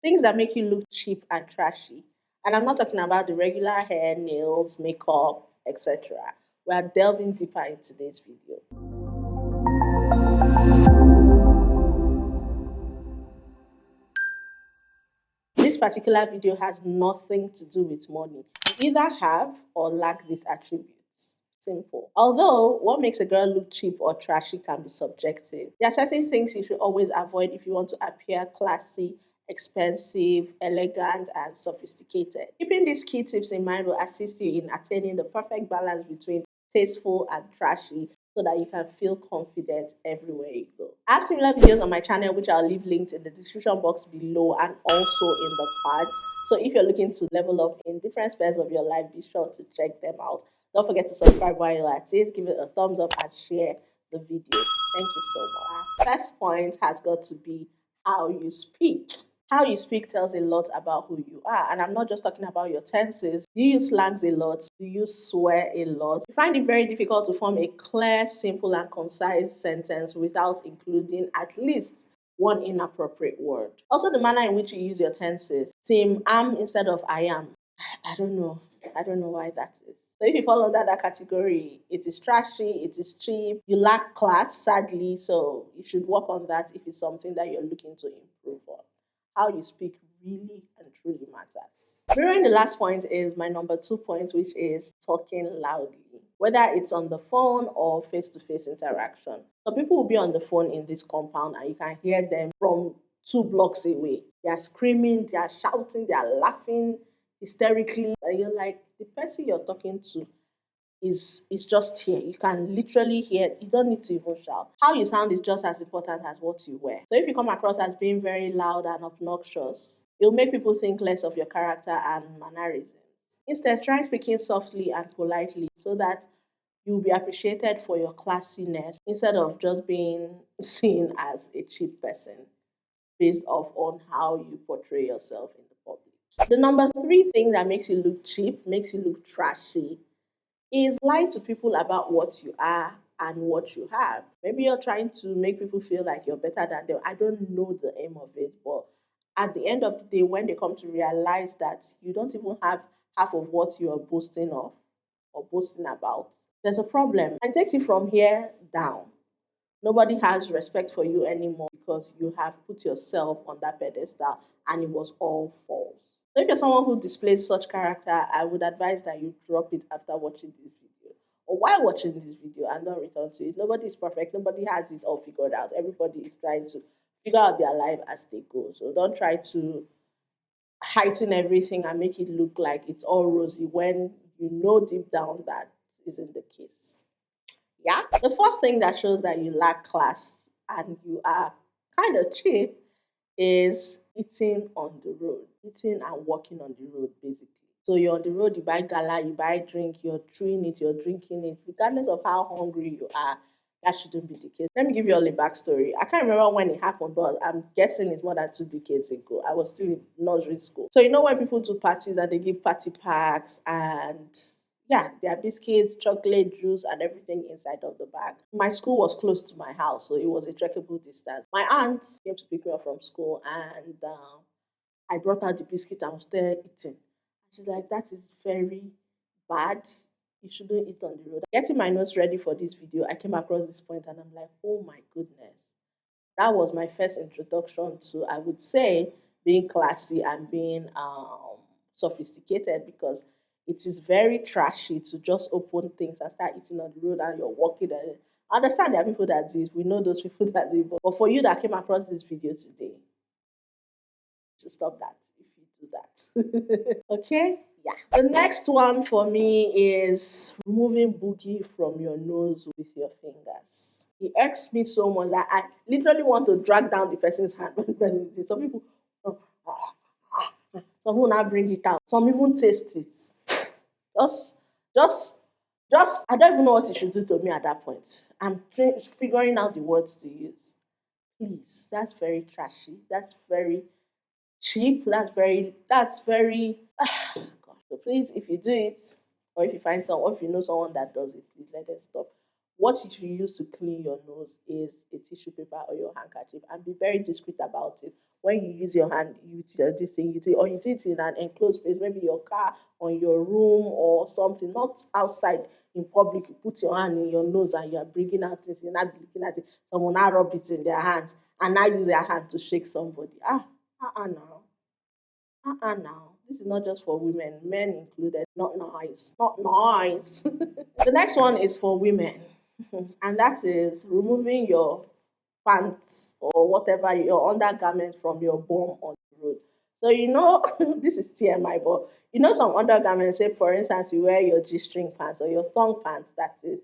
Things that make you look cheap and trashy. And I'm not talking about the regular hair, nails, makeup, etc. We are delving deeper in today's video. This particular video has nothing to do with money. You either have or lack these attributes. Simple. Although what makes a girl look cheap or trashy can be subjective, there are certain things you should always avoid if you want to appear classy, expensive, elegant, and sophisticated. Keeping these key tips in mind will assist you in attaining the perfect balance between tasteful and trashy so that you can feel confident everywhere you go. I have similar videos on my channel, which I'll leave links in the description box below and also in the cards. So if you're looking to level up in different spheres of your life, be sure to check them out. Don't forget to subscribe while you're at it, give it a thumbs up and share the video. Thank you so much. Our first point has got to be how you speak. How you speak tells a lot about who you are. And I'm not just talking about your tenses. Do you use slangs a lot? Do you swear a lot? You find it very difficult to form a clear, simple, and concise sentence without including at least one inappropriate word. Also, the manner in which you use your tenses. Seem am instead of I am. I don't know. I don't know why that is. So if you fall under that category, it is trashy, it is cheap, you lack class, sadly. So you should work on that if it's something that you're looking to improve on. How you speak really and truly matters. Mirroring the last point is my number 2 point, which is talking loudly, whether it's on the phone or face-to-face interaction. So people will be on the phone in this compound and you can hear them from 2 blocks away. They are screaming, they are shouting, they are laughing hysterically. And you're like, the person you're talking to is just here. You can literally hear. You don't need to even shout. How you sound is just as important as what you wear. So if you come across as being very loud and obnoxious, it'll make people think less of your character and mannerisms. Instead, try speaking softly and politely so that you'll be appreciated for your classiness instead of just being seen as a cheap person based off on how you portray yourself in the public. The number 3 thing that makes you look cheap, makes you look trashy, is lying to people about what you are and what you have. Maybe you're trying to make people feel like you're better than them. I don't know the aim of it, but at the end of the day, when they come to realize that you don't even have half of what you're boasting of or boasting about, there's a problem. And it takes you from here down. Nobody has respect for you anymore because you have put yourself on that pedestal and it was all false. So if you're someone who displays such character, I would advise that you drop it after watching this video or while watching this video and don't return to it. Nobody is perfect. Nobody has it all figured out. Everybody is trying to figure out their life as they go. So don't try to heighten everything and make it look like it's all rosy when you know deep down that isn't the case. Yeah. The fourth thing that shows that you lack class and you are kind of cheap is eating on the road, eating and walking on the road, basically. So you're on the road, you buy gala, you buy drink, you're chewing it, you're drinking it, regardless of how hungry you are. That shouldn't be the case. Let me give you all a backstory. I can't remember when it happened, but I'm guessing it's more than 2 decades ago. I was still in nursery school. So you know when people do parties and they give party packs and yeah, there are biscuits, chocolate, juice, and everything inside of the bag. My school was close to my house, so it was a trackable distance. My aunt came to pick me up from school, and I brought out the biscuit. I was there eating. She's like, "That is very bad. You shouldn't eat on the road." Getting my notes ready for this video, I came across this point, and I'm like, "Oh my goodness!" That was my first introduction to, I would say, being classy and being sophisticated because it is very trashy to just open things and start eating on the road and you're walking. And I understand there are people that do it. We know those people that do it. But for you that came across this video today, just stop that if you do that. Okay? Yeah. The next one for me is removing boogie from your nose with your fingers. It irks me so much that I literally want to drag down the person's hand when the person is. Some people, some people now bring it out. Some even taste it. Just, just, just. I don't even know what you should do to me at that point. I'm figuring out the words to use. Please, that's very trashy. That's very cheap. That's very. Gosh. So please, if you do it, or if you find someone, or if you know someone that does it, please let them stop. What you should use to clean your nose is a tissue paper or your handkerchief, and be very discreet about it. when you use your hand, you this thing, you do, or you do it in an enclosed space, maybe your car, or your room, or something, not outside in public. You put your hand in your nose and you're bringing out things, you're not looking at it. Someone now rub it in their hands and now use their hand to shake somebody. Now. Now. This is not just for women, men included. Not nice. Not nice. The next one is for women, and that is removing your pants or whatever, your undergarment from your bum on the road. So this is TMI, but some undergarments, say for instance, you wear your G-string pants or your thong pants, that is,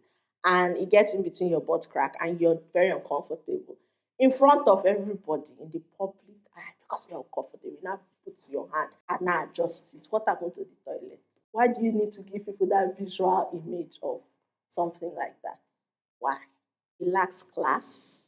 and it gets in between your butt crack and you're very uncomfortable in front of everybody in the public eye because you're uncomfortable. You now put your hand and now adjust it. What happened to the toilet? Why do you need to give people that visual image of something like that? Why? It lacks class,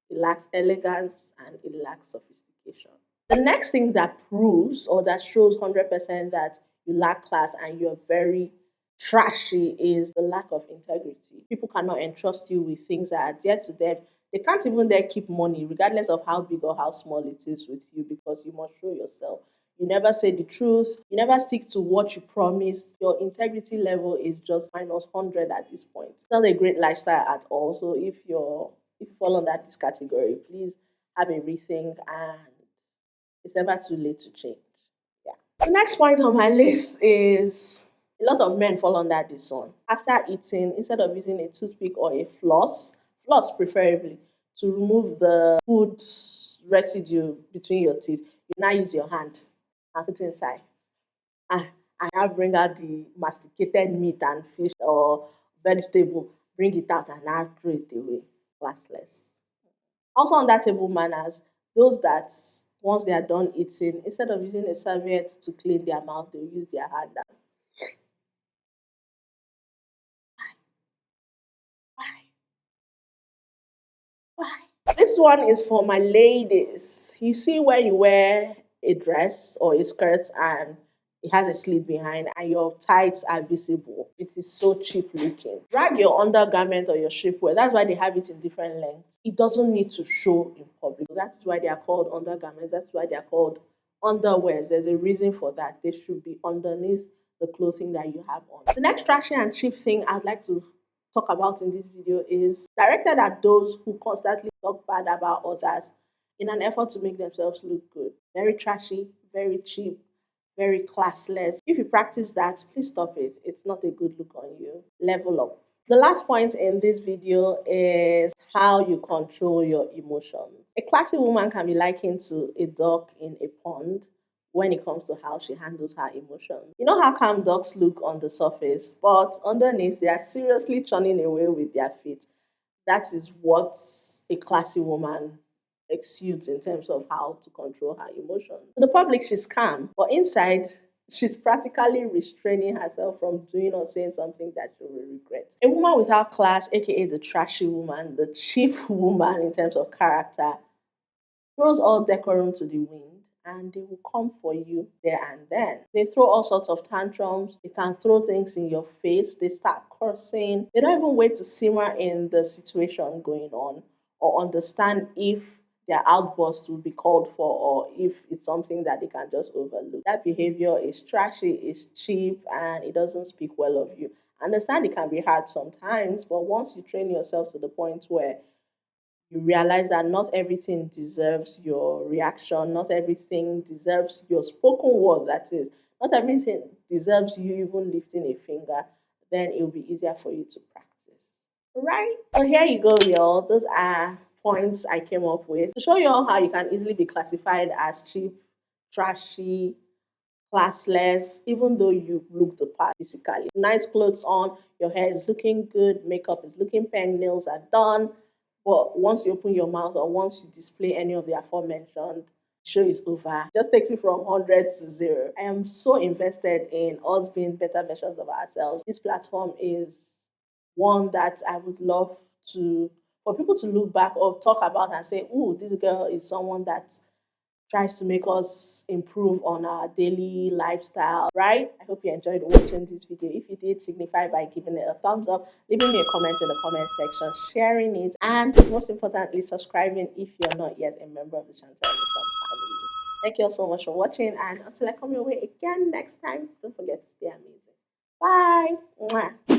it lacks elegance, and it lacks sophistication. The next thing that proves or that shows 100% that you lack class and you're very trashy is the lack of integrity. People cannot entrust you with things that are dear to them. They can't even dare keep money, regardless of how big or how small it is with you, because you must show yourself. You never say the truth. You never stick to what you promised. Your integrity level is just minus 100 at this point. It's not a great lifestyle at all. So if you fall under this category, please have a rethink, and it's never too late to change. Yeah. The next point on my list is a lot of men fall under this one. After eating, instead of using a toothpick or a floss preferably, to remove the food residue between your teeth, you now use your hand and put inside. And now bring out the masticated meat and fish or vegetable, bring it out and now throw it away. Classless. Also on that table manners, those that once they are done eating, instead of using a serviette to clean their mouth, they'll use their hand. Why? Why? This one is for my ladies. You see when you wear a dress or a skirt and it has a slit behind and your tights are visible. It is so cheap looking. Drag your undergarment or your shapewear. That's why they have it in different lengths. It doesn't need to show in public. That's why they are called undergarments. That's why they are called underwears. There's a reason for that. They should be underneath the clothing that you have on. The next trashy and cheap thing I'd like to talk about in this video is directed at those who constantly talk bad about others in an effort to make themselves look good. Very trashy, very cheap, very classless. If you practice that, please stop it. It's not a good look on you. Level up. The last point in this video is how you control your emotions. A classy woman can be likened to a duck in a pond when it comes to how she handles her emotions. You know how calm ducks look on the surface, but underneath they are seriously churning away with their feet. That is what a classy woman exudes in terms of how to control her emotions. To the public, she's calm, but inside, she's practically restraining herself from doing or saying something that she will regret. A woman without class, aka the trashy woman, the cheap woman in terms of character, throws all decorum to the wind and they will come for you there and then. They throw all sorts of tantrums. They can throw things in your face. They start cursing. They don't even wait to simmer in the situation going on or understand if their outburst will be called for or if it's something that they can just overlook. That behavior is trashy, is cheap, and it doesn't speak well of you. I understand it can be hard sometimes, but once you train yourself to the point where you realize that not everything deserves your reaction, not everything deserves your spoken word, that is, not everything deserves you even lifting a finger, then it'll be easier for you to practice. Right? So here you go, y'all. Those are points I came up with to show you all how you can easily be classified as cheap, trashy, classless, even though you look the part physically. Nice clothes on, your hair is looking good, makeup is looking pen, nails are done. But once you open your mouth or once you display any of the aforementioned, show is over. Just takes you from 100 to 0. I am so invested in us being better versions of ourselves. This platform is one that I would love for people to look back or talk about and say, "Ooh, this girl is someone that tries to make us improve on our daily lifestyle," right? I hope you enjoyed watching this video. If you did, signify by giving it a thumbs up, leaving me a comment in the comment section, sharing it, and most importantly, subscribing if you're not yet a member of the Chantelle family. Thank you all so much for watching. And until I come your way again next time, don't forget to stay amazing. Bye. Mwah.